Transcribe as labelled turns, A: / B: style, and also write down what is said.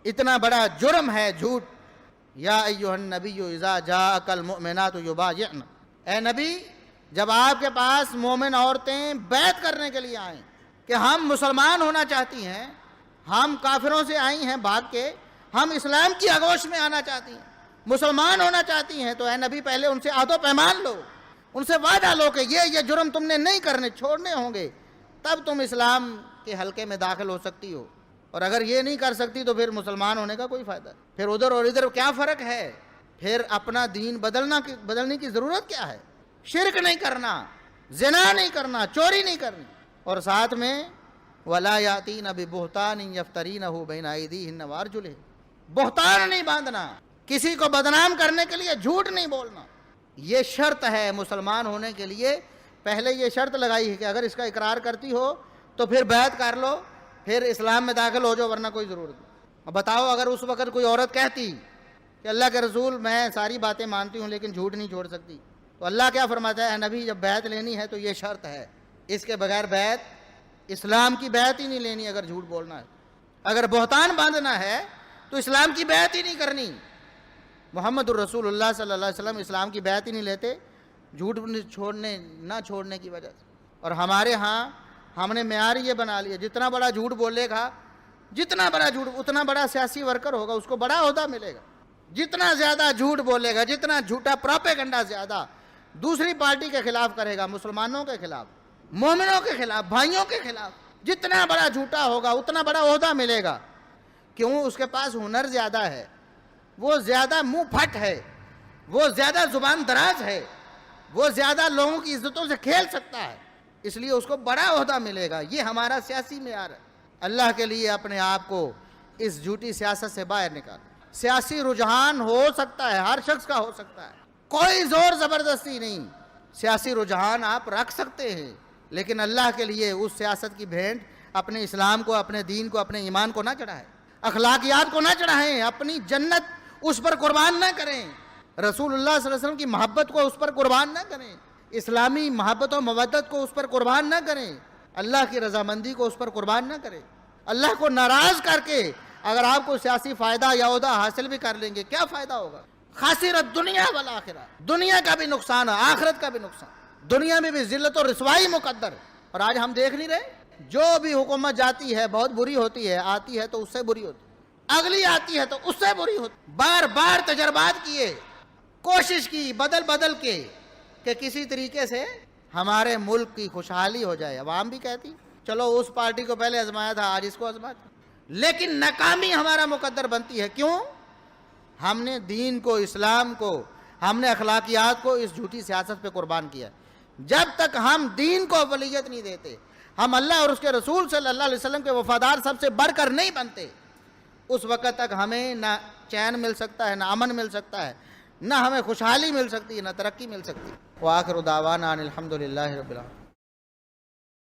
A: اتنا بڑا جرم ہے جھوٹ۔ یا ایھا النبی اذا جاءک المؤمنات یبایعن، اے نبی جب آپ کے پاس مومن عورتیں بیعت کرنے کے لیے آئیں کہ ہم مسلمان ہونا چاہتی ہیں، ہم کافروں سے آئی ہیں بھاگ کے، ہم اسلام کی آغوش میں آنا چاہتی ہیں، مسلمان ہونا چاہتی ہیں، تو اے نبی پہلے ان سے عہد و پیمان لو، ان سے وعدہ لو کہ یہ جرم تم نے نہیں کرنے، چھوڑنے ہوں گے، تب تم اسلام کے حلقے میں داخل ہو سکتی ہو۔ اور اگر یہ نہیں کر سکتی تو پھر مسلمان ہونے کا کوئی فائدہ نہیں۔ پھر ادھر اور ادھر کیا فرق ہے؟ پھر اپنا دین بدلنے کی ضرورت کیا ہے؟ شرک نہیں کرنا، زنا نہیں کرنا، چوری نہیں کرنی، اور ساتھ میں وَلَا يَأْتِينَ بِبُهْتَانٍ يَفْتَرِينَهُ بَيْنَ أَيْدِيهِنَّ وَأَرْجُلِهِنَّ، بہتان نہیں باندھنا، کسی کو بدنام کرنے کے لیے جھوٹ نہیں بولنا۔ یہ شرط ہے مسلمان ہونے کے لیے، پہلے یہ شرط لگائی ہے کہ اگر اس کا اقرار کرتی ہو تو پھر بیعت کر لو، پھر اسلام میں داخل ہو جاؤ، ورنہ کوئی ضرورت نہیں۔ اب بتاؤ اگر اس وقت کوئی عورت کہتی کہ اللہ کے رسول میں ساری باتیں مانتی ہوں لیکن جھوٹ نہیں چھوڑ سکتی، تو اللہ کیا فرماتا ہے؟ اے نبی جب بیعت لینی ہے تو یہ شرط ہے، اس کے بغیر بیعت، اسلام کی بیعت ہی نہیں لینی اگر جھوٹ بولنا ہے۔ اگر بہتان باندھنا ہے تو اسلام کی بیعت ہی نہیں کرنی۔ محمد الرسول اللہ صلی اللہ علیہ وسلم اسلام کی بیعت ہی نہیں لیتے جھوٹ نہ چھوڑنے کی وجہ سے۔ اور ہمارے ہاں ہم نے معیار یہ بنا لیا، جتنا بڑا جھوٹ بولے گا، جتنا بڑا جھوٹ، اتنا بڑا سیاسی ورکر ہوگا، اس کو بڑا عہدہ ملے گا۔ جتنا زیادہ جھوٹ بولے گا، جتنا جھوٹا پروپیگنڈا زیادہ دوسری پارٹی کے خلاف کرے گا، مسلمانوں کے خلاف، مومنوں کے خلاف، بھائیوں کے خلاف، جتنا بڑا جھوٹا ہوگا اتنا بڑا عہدہ ملے گا۔ کیوں؟ اس کے پاس ہنر زیادہ ہے، وہ زیادہ منہ پھٹ ہے، وہ زیادہ زبان دراز ہے، وہ زیادہ لوگوں کی عزتوں سے کھیل سکتا ہے، اس لیے اس کو بڑا عہدہ ملے گا۔ یہ ہمارا سیاسی معیار ہے۔ اللہ کے لیے اپنے آپ کو اس جھوٹی سیاست سے باہر نکال۔ سیاسی رجحان ہو سکتا ہے، ہر شخص کا ہو سکتا ہے، کوئی زور زبردستی نہیں، سیاسی رجحان آپ رکھ سکتے ہیں، لیکن اللہ کے لیے اس سیاست کی بھینٹ اپنے اسلام کو، اپنے دین کو، اپنے ایمان کو نہ چڑھائیں، اخلاقیات کو نہ چڑھائیں، اپنی جنت اس پر قربان نہ کریں، رسول اللہ صلی اللہ علیہ وسلم کی محبت کو اس پر قربان نہ کریں، اسلامی محبت و مودت کو اس پر قربان نہ کریں، اللہ کی رضامندی کو اس پر قربان نہ کریں۔ اللہ کو ناراض کر کے اگر آپ کو سیاسی فائدہ یا عہدہ حاصل بھی کر لیں گے، کیا فائدہ ہوگا؟ خاسرت دنیا والآخرہ، دنیا کا بھی نقصان ہے، آخرت کا بھی نقصان، دنیا میں بھی ذلت و رسوائی مقدر۔ اور آج ہم دیکھ نہیں رہے، جو بھی حکومت جاتی ہے بہت بری ہوتی ہے، آتی ہے تو اس سے بری ہوتی ہے، اگلی آتی ہے تو اس سے بری ہوتی، بار بار تجربات کیے، کوشش کی بدل کے کہ کسی طریقے سے ہمارے ملک کی خوشحالی ہو جائے۔ عوام بھی کہتی چلو اس پارٹی کو پہلے آزمایا تھا، آج اس کو آزمایا، لیکن ناکامی ہمارا مقدر بنتی ہے۔ کیوں؟ ہم نے دین کو، اسلام کو، ہم نے اخلاقیات کو اس جھوٹی سیاست پہ قربان کیا۔ جب تک ہم دین کو اولویت نہیں دیتے، ہم اللہ اور اس کے رسول صلی اللہ علیہ وسلم کے وفادار سب سے بڑھ کر نہیں بنتے، اس وقت تک ہمیں نہ چین مل سکتا ہے، نہ امن مل سکتا ہے، نہ ہمیں خوشحالی مل سکتی ہے، نہ ترقی مل سکتی ہے۔ وآخر دعوانا ان الحمد للہ رب العالمین۔